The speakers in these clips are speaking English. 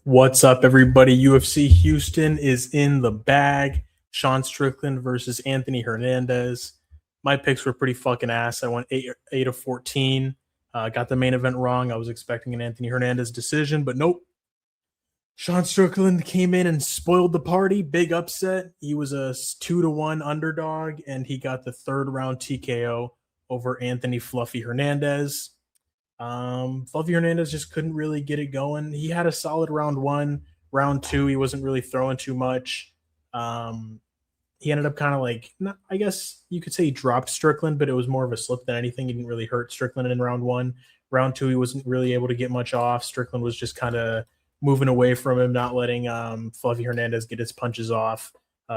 What's up, everybody? UFC Houston is in the bag. Sean Strickland versus Anthony Hernandez. My picks were pretty fucking ass. I went 8 of 14. Got the main event wrong. I was expecting an Anthony Hernandez decision, but nope. Sean Strickland came in and spoiled the party. Big upset. He was a 2-1 underdog, and he got the third round TKO over Anthony Fluffy Hernandez. Fluffy Hernandez just couldn't really get it going. He had a solid round one. Round two, he wasn't really throwing too much. He ended up kind of like, I guess you could say he dropped Strickland, but it was more of a slip than anything. He didn't really hurt Strickland in round one. Round two, he wasn't really able to get much off. Strickland was just kind of moving away from him, not letting Fluffy Hernandez get his punches off.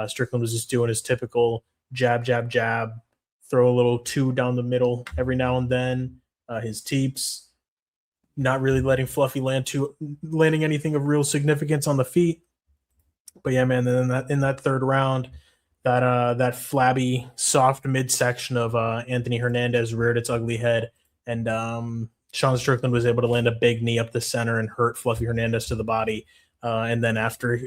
Strickland was just doing his typical jab, jab, jab, throw a little two down the middle every now and then. His teeps, not really letting Fluffy landing anything of real significance on the feet. But yeah, man, then in that third round, that flabby, soft midsection of Anthony Hernandez reared its ugly head, and Sean Strickland was able to land a big knee up the center and hurt Fluffy Hernandez to the body. And then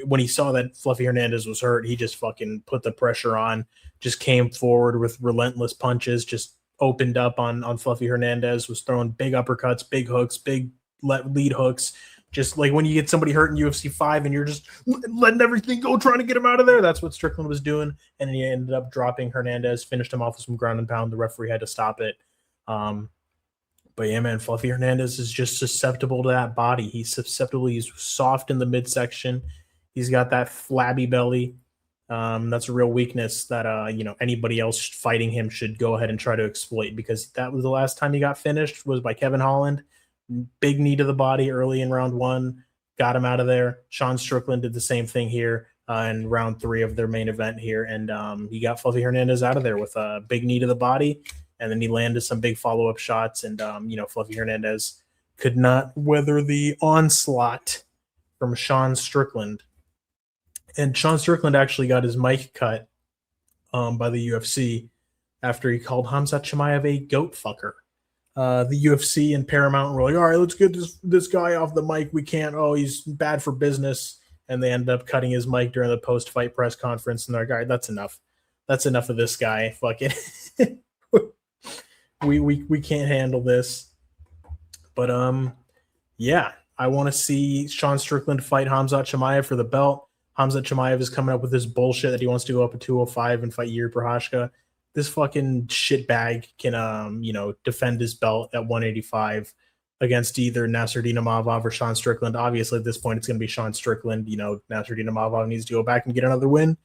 when he saw that Fluffy Hernandez was hurt, he just fucking put the pressure on, just came forward with relentless punches, just opened up on Fluffy Hernandez, was throwing big uppercuts, big hooks, big lead hooks. Just like when you get somebody hurt in UFC 5 and you're just letting everything go, trying to get him out of there. That's what Strickland was doing. And he ended up dropping Hernandez, finished him off with some ground and pound. The referee had to stop it. But yeah, man, Fluffy Hernandez is just susceptible to that body. He's susceptible. He's soft in the midsection. He's got that flabby belly. That's a real weakness that anybody else fighting him should go ahead and try to exploit, because that was the last time he got finished was by Kevin Holland. Big knee to the body early in round one, got him out of there. Sean Strickland did the same thing here in round three of their main event here, and he got Fluffy Hernandez out of there with a big knee to the body, and then he landed some big follow-up shots, and Fluffy Hernandez could not weather the onslaught from Sean Strickland. And Sean Strickland actually got his mic cut by the UFC after he called Khamzat Chimaev a goat fucker. The UFC and Paramount were like, all right, let's get this guy off the mic. We can't. Oh, he's bad for business. And they ended up cutting his mic during the post-fight press conference. And they're like, all right, that's enough. That's enough of this guy. Fuck it. we can't handle this. But yeah, I want to see Sean Strickland fight Khamzat Chimaev for the belt. Khamzat Chimaev is coming up with this bullshit that he wants to go up at 205 and fight Yuri Prochazka. This fucking shitbag can, defend his belt at 185 against either Nasruddin Imavov or Sean Strickland. Obviously, at this point, it's going to be Sean Strickland. Nasruddin Imavov needs to go back and get another win,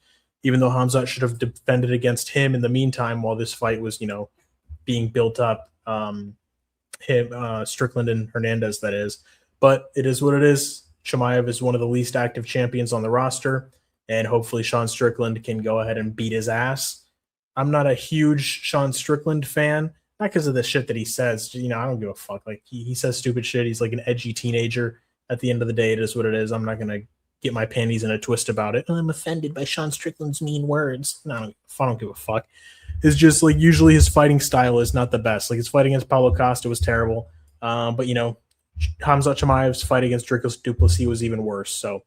even though Khamzat should have defended against him in the meantime while this fight was, being built up. Strickland and Hernandez, that is. But it is what it is. Chimaev is one of the least active champions on the roster, and hopefully Sean Strickland can go ahead and beat his ass. I'm not a huge Sean Strickland fan, not because of the shit that he says. I don't give a fuck. Like, he says stupid shit. He's like an edgy teenager. At the end of the day, it is what it is. I'm not going to get my panties in a twist about it. I'm offended by Sean Strickland's mean words. No, I don't give a fuck. It's just like usually his fighting style is not the best. Like his fight against Paulo Costa was terrible. But Khamzat Chimaev's fight against Dricus du Plessis was even worse. So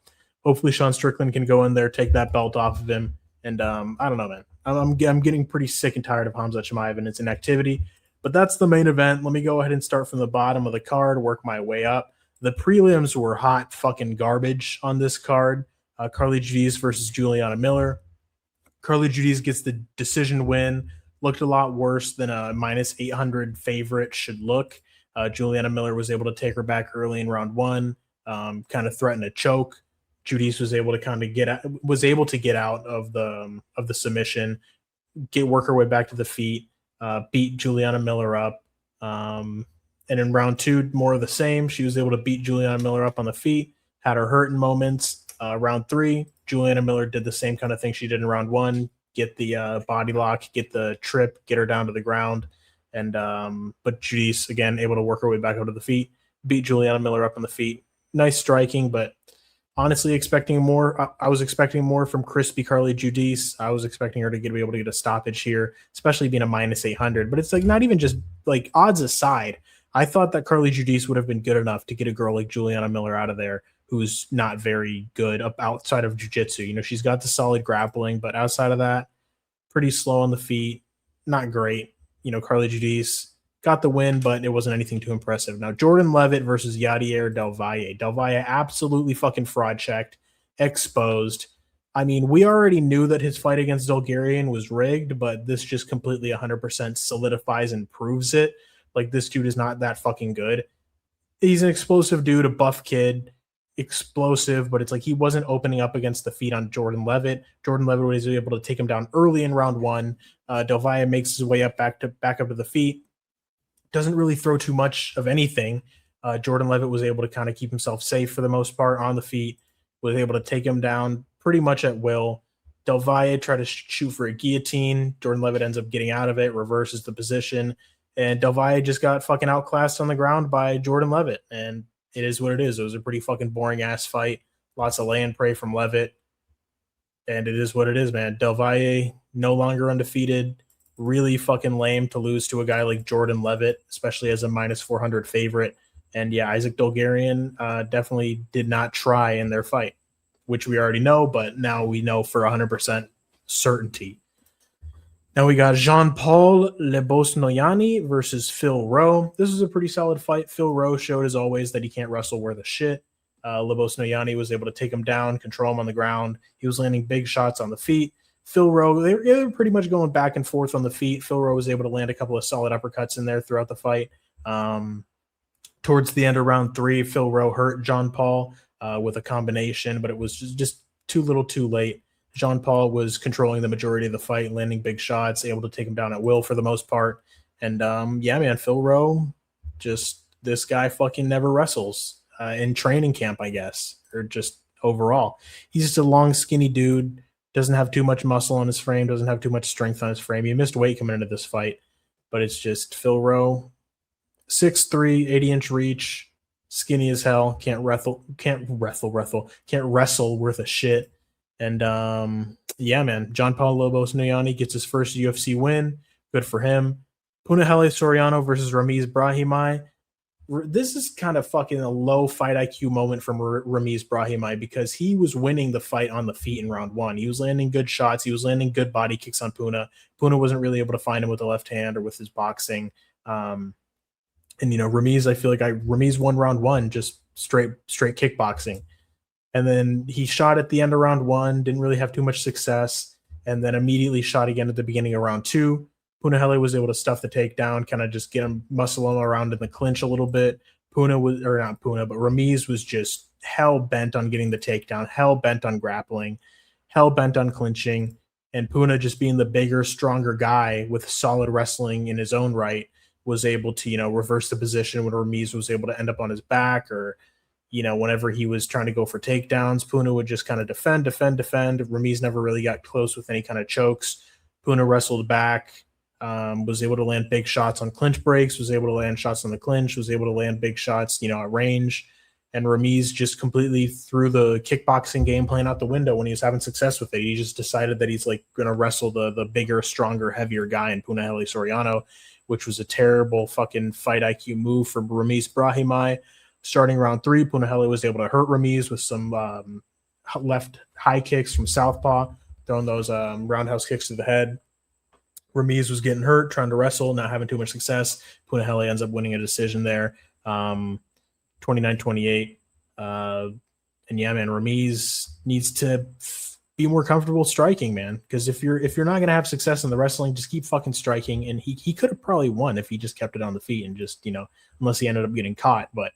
hopefully Sean Strickland can go in there, take that belt off of him. And I don't know, man. I'm getting pretty sick and tired of Khamzat Chimaev and its inactivity. But that's the main event. Let me go ahead and start from the bottom of the card, work my way up. The prelims were hot fucking garbage on this card. Carly Judiz versus Juliana Miller. Carly Judiz gets the decision win. Looked a lot worse than a minus 800 favorite should look. Juliana Miller was able to take her back early in round one, kind of threatened a choke. Judiz was able to get out of the submission, work her way back to the feet, beat Juliana Miller up. And in round two, more of the same. She was able to beat Juliana Miller up on the feet, had her hurt in moments. Round three, Juliana Miller did the same kind of thing she did in round one, get the body lock, get the trip, get her down to the ground. And but Judiz, again, able to work her way back up to the feet, beat Juliana Miller up on the feet. Nice striking, but honestly expecting more. I was expecting more from crispy Carly Judiz. I was expecting her to be able to get a stoppage here, especially being a minus 800. But it's like not even just odds aside. I thought that Carly Judiz would have been good enough to get a girl like Juliana Miller out of there who's not very good up outside of jiu-jitsu. You know, she's got the solid grappling, but outside of that, pretty slow on the feet, not great. You know, Carly Judice got the win, but it wasn't anything too impressive. Now, Jordan Levitt versus Yadier Del Valle. Del Valle absolutely fucking fraud checked, exposed. I mean, we already knew that his fight against Bulgarian was rigged, but this just completely 100% solidifies and proves it. Like, this dude is not that fucking good. He's an explosive dude, a buff kid, explosive, but it's like he wasn't opening up against the feet on Jordan Levitt. Jordan Levitt was able to take him down early in round one. Del Valle makes his way up back up to the feet. Doesn't really throw too much of anything. Jordan Levitt was able to kind of keep himself safe for the most part on the feet, was able to take him down pretty much at will. Del Valle tried to shoot for a guillotine. Jordan Levitt ends up getting out of it, reverses the position, and Del Valle just got fucking outclassed on the ground by Jordan Levitt. And it is what it is. It was a pretty fucking boring ass fight. Lots of lay and pray from Levitt. And it is what it is, man. Del Valle no longer undefeated. Really fucking lame to lose to a guy like Jordan Levitt, especially as a minus 400 favorite. And yeah, Isaac Dolgarian definitely did not try in their fight, which we already know, but now we know for 100% certainty. Now we got Jean-Paul Lebosnoyani versus Phil Rowe. This is a pretty solid fight. Phil Rowe showed, as always, that he can't wrestle worth a shit. Lebosnoyani was able to take him down, control him on the ground. He was landing big shots on the feet. Phil Rowe, they were pretty much going back and forth on the feet. Phil Rowe was able to land a couple of solid uppercuts in there throughout the fight. Towards the end of round 3, Phil Rowe hurt Jean-Paul with a combination, but it was just too little too late. Jean-Paul was controlling the majority of the fight, landing big shots, able to take him down at will for the most part. And yeah, man, Phil Rowe, just this guy fucking never wrestles in training camp, I guess, or just overall. He's just a long, skinny dude, doesn't have too much muscle on his frame, doesn't have too much strength on his frame. He missed weight coming into this fight, but it's just Phil Rowe, 6'3", 80-inch reach, skinny as hell, can't wrestle worth a shit. And yeah, man, Jean-Paul Lebosnoyani gets his first UFC win. Good for him. Punahele Soriano versus Ramiz Brahimaj. This is kind of fucking a low fight IQ moment from Ramiz Brahimaj because he was winning the fight on the feet in round 1. He was landing good shots. He was landing good body kicks on Puna. Puna wasn't really able to find him with the left hand or with his boxing. And, you know, Ramiz, I feel like Ramiz won round 1, just straight kickboxing. And then he shot at the end of round 1, didn't really have too much success, and then immediately shot again at the beginning of round 2. Punahele was able to stuff the takedown, kind of just get him, muscle him around in the clinch a little bit. Ramiz was just hell bent on getting the takedown, hell bent on grappling, hell bent on clinching, and Puna, just being the bigger, stronger guy with solid wrestling in his own right, was able to, you know, reverse the position when Ramiz was able to end up on his back, or, you know, whenever he was trying to go for takedowns, Puna would just kind of defend. Ramiz never really got close with any kind of chokes. Puna wrestled back, was able to land big shots on clinch breaks, was able to land shots on the clinch, was able to land big shots, you know, at range. And Ramiz just completely threw the kickboxing game plan out the window when he was having success with it. He just decided that he's like going to wrestle the bigger, stronger, heavier guy in Punahele Soriano, which was a terrible fucking fight IQ move for Ramiz Brahimaj. Starting round 3, Punahele was able to hurt Ramiz with some left high kicks from southpaw, throwing those roundhouse kicks to the head. Ramiz was getting hurt, trying to wrestle, not having too much success. Punahele ends up winning a decision there, 29-28. And yeah, man, Ramiz needs to be more comfortable striking, man. Because if you're not gonna have success in the wrestling, just keep fucking striking. And he could have probably won if he just kept it on the feet and just, you know, unless he ended up getting caught. But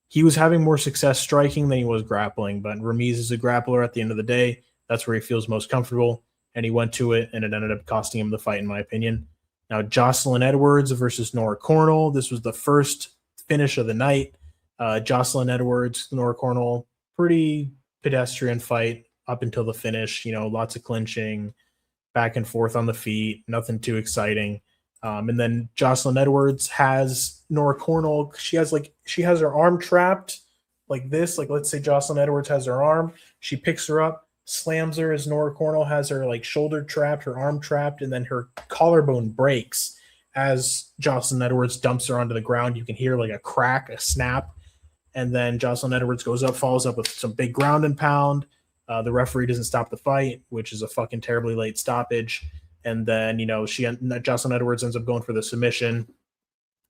he was having more success striking than he was grappling. But Ramiz is a grappler at the end of the day. That's where he feels most comfortable. And he went to it, and it ended up costing him the fight, in my opinion. Now, Jocelyn Edwards versus Nora Cornell. This was the first finish of the night. Jocelyn Edwards, Nora Cornell, pretty pedestrian fight up until the finish. You know, lots of clinching, back and forth on the feet, nothing too exciting. And then Jocelyn Edwards has Nora Cornell. She has her arm trapped like this. Like, let's say Jocelyn Edwards has her arm. She picks her up, slams her as Nora Cornell has her like shoulder trapped, her arm trapped, and then her collarbone breaks as Jocelyn Edwards dumps her onto the ground. You can hear like a crack, a snap, And then Jocelyn Edwards goes up, follows up with some big ground and pound. The referee doesn't stop the fight, which is a fucking terribly late stoppage. And then, Jocelyn Edwards ends up going for the submission,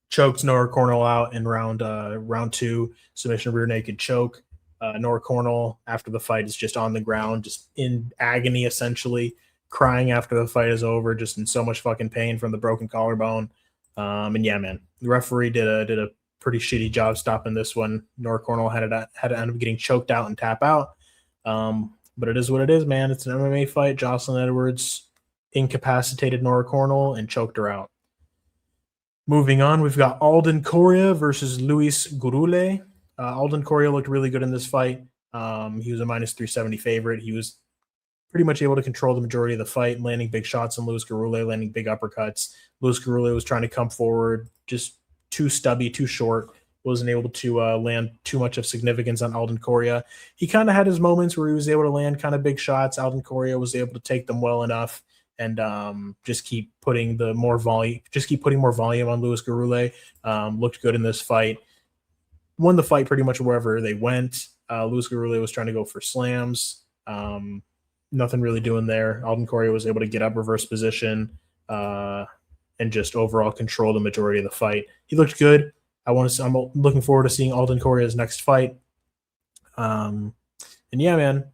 chokes Nora Cornell out in round 2, submission rear naked choke. Nora Cornell, after the fight, is just on the ground, just in agony, essentially, crying after the fight is over, just in so much fucking pain from the broken collarbone. And yeah, man, the referee did a pretty shitty job stopping this one. Nora Cornell had to end up getting choked out and tap out. But it is what it is, man. It's an MMA fight. Jocelyn Edwards incapacitated Nora Cornell and choked her out. Moving on, we've got Alden Correa versus Luis Gurule. Alden Correa looked really good in this fight. He was a minus 370 favorite. He was pretty much able to control the majority of the fight, landing big shots on Luis Gurule, landing big uppercuts. Luis Gurule was trying to come forward, just too stubby, too short. Wasn't able to land too much of significance on Alden Correa. He kind of had his moments where he was able to land kind of big shots. Alden Correa was able to take them well enough and just keep putting more volume on Luis Gurule. Looked good in this fight. Won the fight pretty much wherever they went. Luis Gurule was trying to go for slams. Nothing really doing there. Alden Correa was able to get up reverse position and just overall control the majority of the fight. He looked good. I'm looking forward to seeing Alden Correa's next fight. And yeah, man,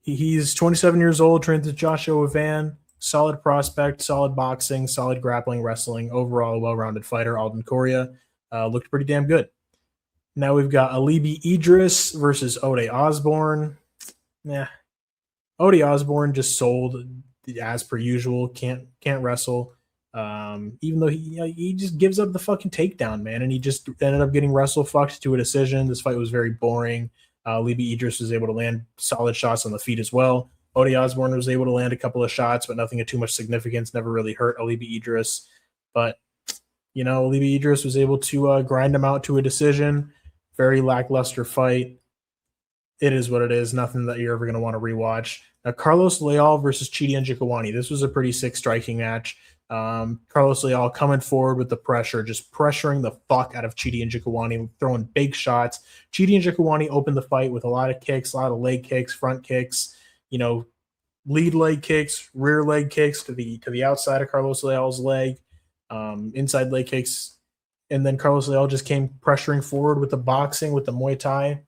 he's 27 years old, trained with Joshua Van. Solid prospect, solid boxing, solid grappling, wrestling. Overall, a well-rounded fighter. Alden Correa looked pretty damn good. Now we've got Alibi Idris versus Ode Osborne. Yeah, Ode Osborne just sold as per usual. Can't wrestle. Even though he just gives up the fucking takedown, man, and he just ended up getting wrestle fucked to a decision. This fight was very boring. Alibi Idris was able to land solid shots on the feet as well. Ode Osborne was able to land a couple of shots, but nothing of too much significance. Never really hurt Alibi Idris, but Alibi Idris was able to grind him out to a decision. Very lackluster fight. It is what it is. Nothing that you're ever going to want to rewatch. Now, Carlos Leal versus Chidi Njokuani. This was a pretty sick striking match. Carlos Leal coming forward with the pressure, just pressuring the fuck out of Chidi Njokuani, throwing big shots. Chidi Njokuani opened the fight with a lot of kicks, a lot of leg kicks, front kicks, lead leg kicks, rear leg kicks to the outside of Carlos Leal's leg, inside leg kicks. And then Carlos Leal just came pressuring forward with the boxing, with the Muay Thai.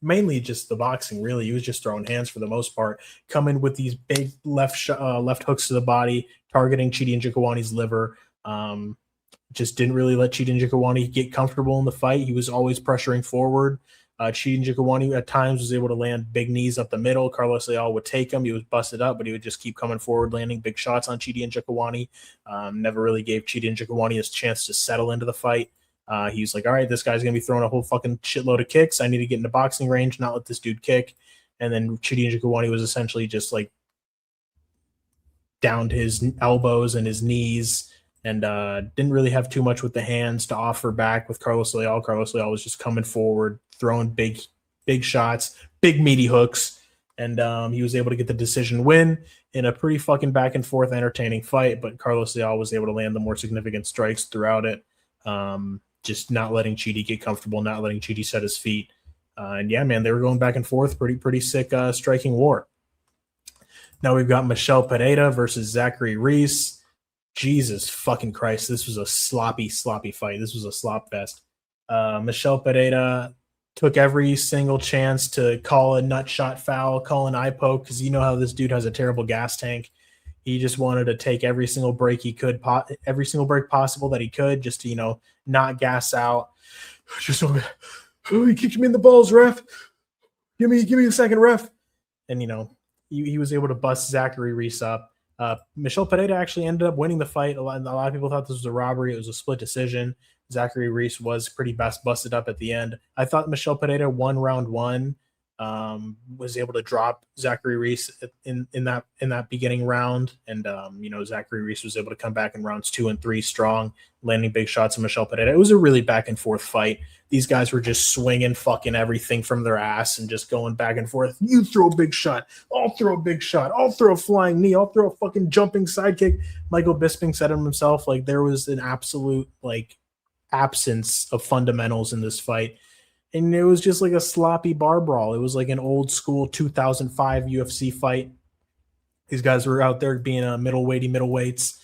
Mainly just the boxing, really. He was just throwing hands for the most part, coming with these big left hooks to the body, targeting Chidi Njokuani's liver. Just didn't really let Chidi Njokuani get comfortable in the fight. He was always pressuring forward. Chidi Njokuani at times was able to land big knees up the middle. Carlos Leal would take him. He was busted up, but he would just keep coming forward, landing big shots on Chidi Njokuani. Never really gave Chidi Njokuani his chance to settle into the fight. He was like, all right, this guy's going to be throwing a whole fucking shitload of kicks. I need to get in the boxing range, not let this dude kick. And then Chidi Njokuani was essentially just like downed his elbows and his knees and didn't really have too much with the hands to offer back with Carlos Leal. Carlos Leal was just coming forward, throwing big shots, big meaty hooks. And he was able to get the decision win in a pretty fucking back and forth entertaining fight. But Carlos Leal was able to land the more significant strikes throughout it. Just not letting Chidi get comfortable, not letting Chidi set his feet. And yeah, man, they were going back and forth. Pretty sick striking war. Now we've got Michel Pereira versus Zachary Reese. Jesus fucking Christ. This was a sloppy fight. This was a slop fest. Michel Pereira took every single chance to call a nut shot foul, call an eye poke, because you know how this dude has a terrible gas tank. He just wanted to take every single break he could, every single break possible that he could, just to, not gas out. Just he kicked me in the balls, ref. Give me a second, ref. And he was able to bust Zachary Reese up. Michel Pereira actually ended up winning the fight. A lot of people thought this was a robbery. It was a split decision. Zachary Reese was pretty busted up at the end. I thought Michel Pereira won round 1. Was able to drop Zachary Reese in that beginning round, and Zachary Reese was able to come back in rounds 2 and 3 strong, landing big shots on Michel Pereira. It was a really back and forth fight. These guys were just swinging fucking everything from their ass and just going back and forth. You throw a big shot, I'll throw a big shot, I'll throw a flying knee, I'll throw a fucking jumping sidekick. Michael Bisping said it himself, like there was an absolute absence of fundamentals in this fight. And it was just like a sloppy bar brawl. It was like an old school 2005 UFC fight. These guys were out there being middleweights,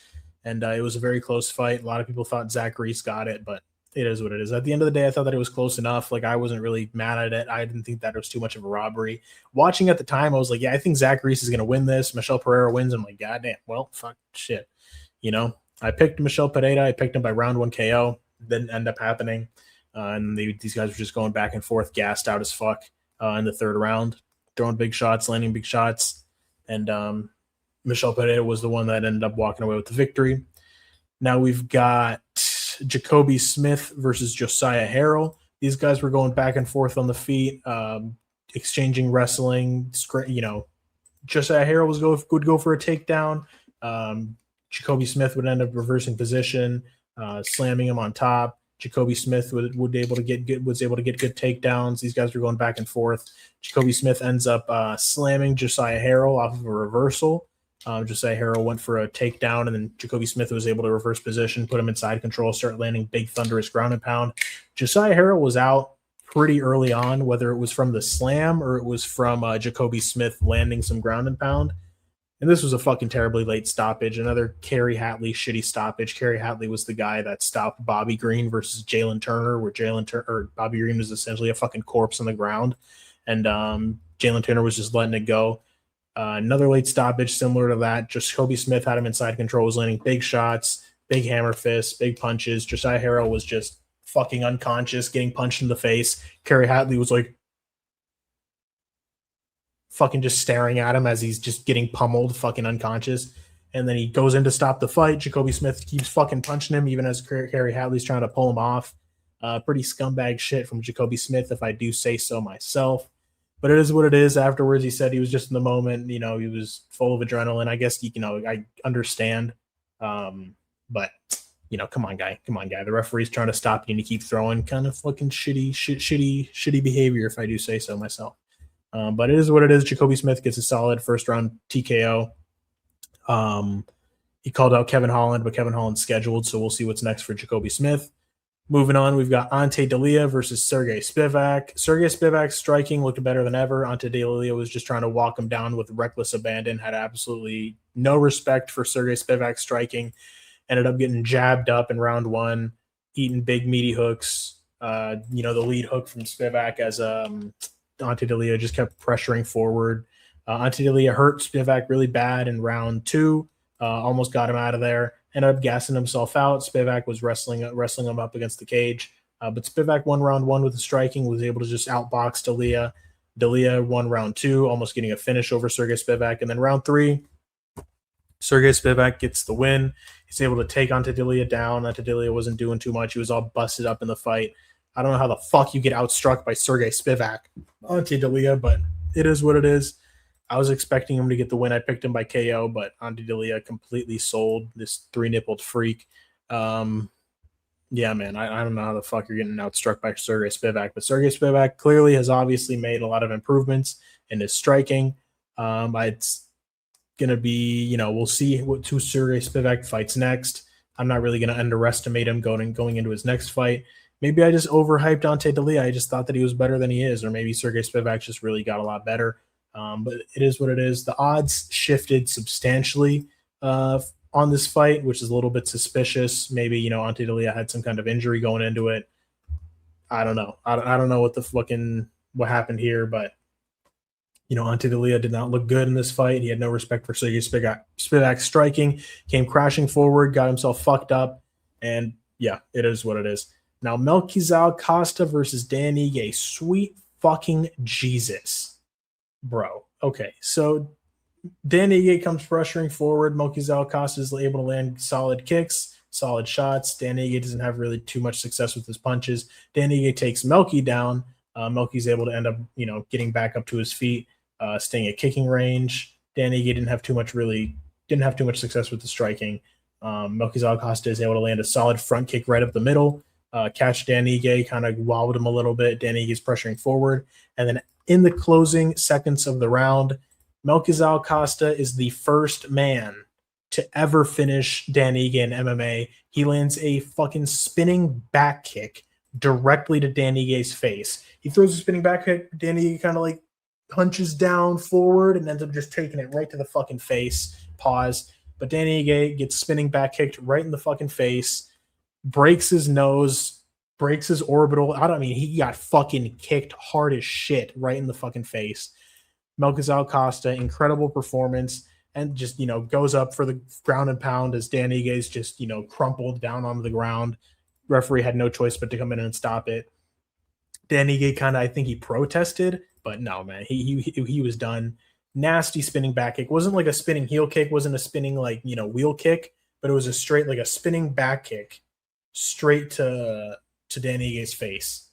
and it was a very close fight. A lot of people thought Zach Reese got it, but it is what it is. At the end of the day, I thought that it was close enough. Like, I wasn't really mad at it. I didn't think that it was too much of a robbery. Watching at the time, I was like, yeah, I think Zach Reese is going to win this. Michelle Pereira wins. I'm like, goddamn, well, fuck, shit. I picked Michelle Pereira. I picked him by round 1 KO. Didn't end up happening. And these guys were just going back and forth, gassed out as fuck in the third round, throwing big shots, landing big shots. And Michelle Pereira was the one that ended up walking away with the victory. Now we've got Jacoby Smith versus Josiah Harrell. These guys were going back and forth on the feet, exchanging wrestling. Josiah Harrell would go for a takedown. Jacoby Smith would end up reversing position, slamming him on top. Jacoby Smith was able to get good takedowns. These guys were going back and forth. Jacoby Smith ends up slamming Josiah Harrell off of a reversal. Josiah Harrell went for a takedown, and then Jacoby Smith was able to reverse position, put him in side control, start landing big thunderous ground and pound. Josiah Harrell was out pretty early on, whether it was from the slam or it was from Jacoby Smith landing some ground and pound. And this was a fucking terribly late stoppage. Another Kerry Hatley shitty stoppage. Kerry Hatley was the guy that stopped Bobby Green versus Jalen Turner, where Bobby Green was essentially a fucking corpse on the ground, and Jalen Turner was just letting it go. Another late stoppage similar to that. Jacoby Smith had him inside control, was landing big shots, big hammer fists, big punches. Josiah Harrell was just fucking unconscious, getting punched in the face. Kerry Hatley was like fucking just staring at him as he's just getting pummeled, fucking unconscious. And then he goes in to stop the fight. Jacoby Smith keeps fucking punching him, even as Kerry Hatley's trying to pull him off. Pretty scumbag shit from Jacoby Smith, if I do say so myself. But it is what it is. Afterwards, he said he was just in the moment. He was full of adrenaline. I guess, I understand. But, come on, guy. The referee's trying to stop you and you keep throwing. Kind of fucking shitty behavior, if I do say so myself. But it is what it is. Jacoby Smith gets a solid first round TKO. He called out Kevin Holland, but Kevin Holland's scheduled, so we'll see what's next for Jacoby Smith. Moving on, we've got Ante D'Elia versus Sergey Spivak. Sergey Spivak's striking looked better than ever. Ante D'Elia was just trying to walk him down with reckless abandon, had absolutely no respect for Sergey Spivak's striking, ended up getting jabbed up in round 1, eating big meaty hooks. The lead hook from Spivak as Ante D'Elia just kept pressuring forward. Ante D'Elia hurt Spivak really bad in round 2, almost got him out of there. Ended up gassing himself out. Spivak was wrestling him up against the cage. But Spivak won round 1 with the striking, was able to just outbox D'Elia. D'Elia won round 2, almost getting a finish over Sergey Spivak. And then round 3, Sergey Spivak gets the win. He's able to take Ante D'Elia down. Ante D'Elia wasn't doing too much. He was all busted up in the fight. I don't know how the fuck you get outstruck by Sergey Spivak, Ante D'Elia, but it is what it is. I was expecting him to get the win. I picked him by KO, but Ante D'Elia completely sold this 3-nippled freak. Yeah, man, I don't know how the fuck you're getting outstruck by Sergey Spivak, but Sergey Spivak clearly has obviously made a lot of improvements in his striking. It's going to be, we'll see who Sergey Spivak fights next. I'm not really going to underestimate him going into his next fight. Maybe I just overhyped Ante D'Elia. I just thought that he was better than he is, or maybe Sergey Spivak just really got a lot better. But it is what it is. The odds shifted substantially on this fight, which is a little bit suspicious. Maybe, Ante D'Elia had some kind of injury going into it. I don't know. I don't know what happened here, but, Ante D'Elia did not look good in this fight. He had no respect for Sergey Spivak's striking, came crashing forward, got himself fucked up, and yeah, it is what it is. Now, Melchizedek Costa versus Dan Ige. Sweet fucking Jesus. Bro. Okay, so Dan Ige comes pressuring forward. Melchizedek Costa is able to land solid kicks, solid shots. Dan Ige doesn't have really too much success with his punches. Dan Ige takes Melky down. Melky's able to end up, getting back up to his feet, staying at kicking range. Dan Ige didn't have too much success with the striking. Melchizedek Costa is able to land a solid front kick right up the middle. Catch Dan Ige, kind of wobbled him a little bit. Dan Ige is pressuring forward. And then in the closing seconds of the round, Melchizedek Costa is the first man to ever finish Dan Ige in MMA. He lands a fucking spinning back kick, directly to Dan Igue's face. He throws a spinning back kick. Dan Ige kind of like punches down forward and ends up just taking it right to the fucking face. Pause. But Dan Ige gets spinning back kicked right in the fucking face, breaks his nose, breaks his orbital. He got fucking kicked hard as shit right in the fucking face. Melchizedek Costa, incredible performance, and just, goes up for the ground and pound as Dan Igue's just, crumpled down onto the ground. Referee had no choice but to come in and stop it. Dan Ige I think he protested, but no, man, he was done. Nasty spinning back kick. Wasn't like a spinning heel kick, wasn't a spinning wheel kick, but it was a straight a spinning back kick straight to Dan Igue's face.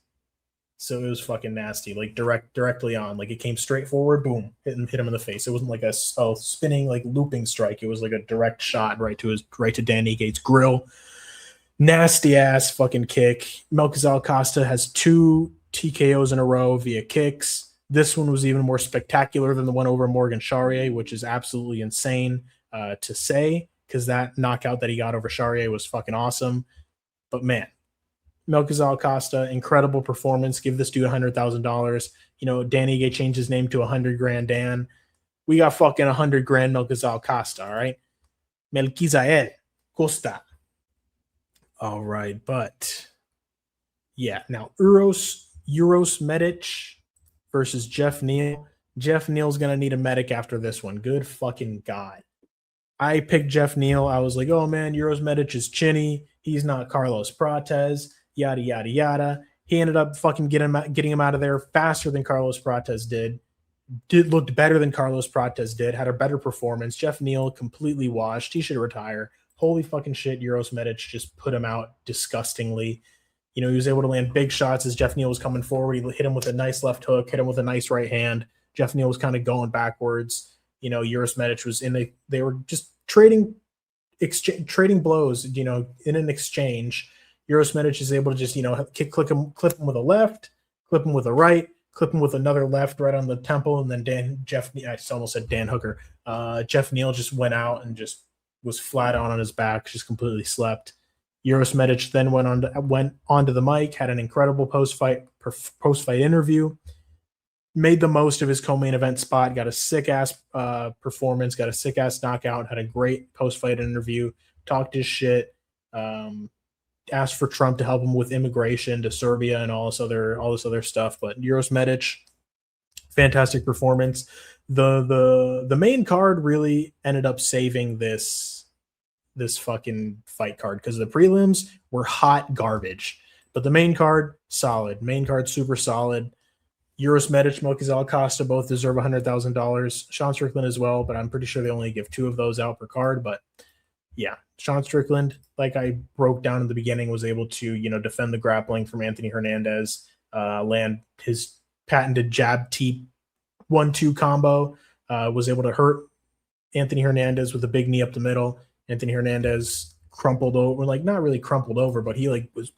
So it was fucking nasty, directly on. It came straight forward, boom, hit him in the face. It wasn't like a spinning looping strike. It was like a direct shot right to Dan Igue's grill. Nasty ass fucking kick. Melchizedek Costa has 2 TKOs in a row via kicks. This one was even more spectacular than the one over Morgan Charrier, which is absolutely insane to say, because that knockout that he got over Charrier was fucking awesome. But man, Melchizedek Costa, incredible performance. Give this dude $100,000. Dan Ige changed his name to 100 grand Dan. We got fucking 100 grand Melchizedek Costa, all right? Melchizedek Costa. All right, but yeah, now Uros Medic versus Jeff Neal. Jeff Neal's going to need a medic after this one. Good fucking God. I picked Jeff Neal. I was like, oh man, Uros Medic is chinny. He's not Carlos Prates, yada, yada, yada. He ended up fucking getting him out of there faster than Carlos Prates did. Looked better than Carlos Prates did. Had a better performance. Jeff Neal completely washed. He should retire. Holy fucking shit, Uros Medic just put him out disgustingly. He was able to land big shots as Jeff Neal was coming forward. He hit him with a nice left hook, hit him with a nice right hand. Jeff Neal was kind of going backwards. Uros Medic was they were just trading blows, in an exchange. Uros Medic is able to just, clip him with a left, clip him with a right, clip him with another left right on the temple, and then I almost said Dan Hooker. Jeff Neal just went out and just was flat on his back, just completely slept. Uros Medic then went onto the mic, had an incredible post-fight interview, made the most of his co-main event spot, got a sick-ass performance, got a sick-ass knockout, had a great post-fight interview, talked his shit, asked for Trump to help him with immigration to Serbia and all this other stuff. But Uros Medic, fantastic performance. The main card really ended up saving this fucking fight card, because the prelims were hot garbage, but the main card solid. Main card super solid. Uros Medic, Melchizedek Costa both deserve $100,000. Sean Strickland as well, but I'm pretty sure they only give 2 of those out per card. But yeah, Sean Strickland, like I broke down in the beginning, was able to defend the grappling from Anthony Hernandez, land his patented jab teep 1-2 combo, was able to hurt Anthony Hernandez with a big knee up the middle. Anthony Hernandez crumpled over, not really crumpled over, but he was,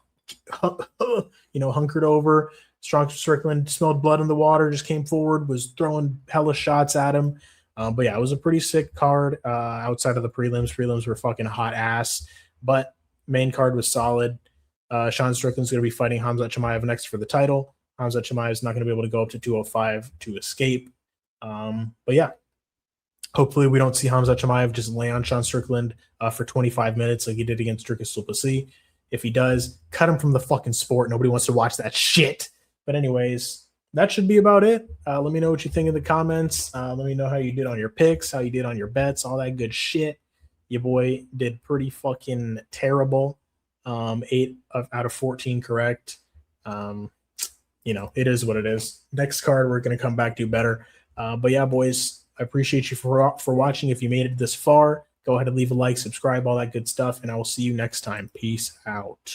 hunkered over. Sean Strickland smelled blood in the water, just came forward, was throwing hella shots at him. But yeah, it was a pretty sick card outside of the prelims. Prelims were fucking hot ass, but main card was solid. Sean Strickland's going to be fighting Khamzat Chimaev next for the title. Khamzat Chimaev is not going to be able to go up to 205 to escape. But yeah, hopefully we don't see Khamzat Chimaev just lay on Sean Strickland for 25 minutes like he did against Dricus du Plessis. If he does, cut him from the fucking sport. Nobody wants to watch that shit. But anyways, that should be about it. Let me know what you think in the comments. Let me know how you did on your picks, how you did on your bets, all that good shit. Your boy did pretty fucking terrible. 8 out of 14 correct. It is what it is. Next card, we're going to come back to better. But yeah, boys, I appreciate you for watching. If you made it this far, go ahead and leave a like, subscribe, all that good stuff, and I will see you next time. Peace out.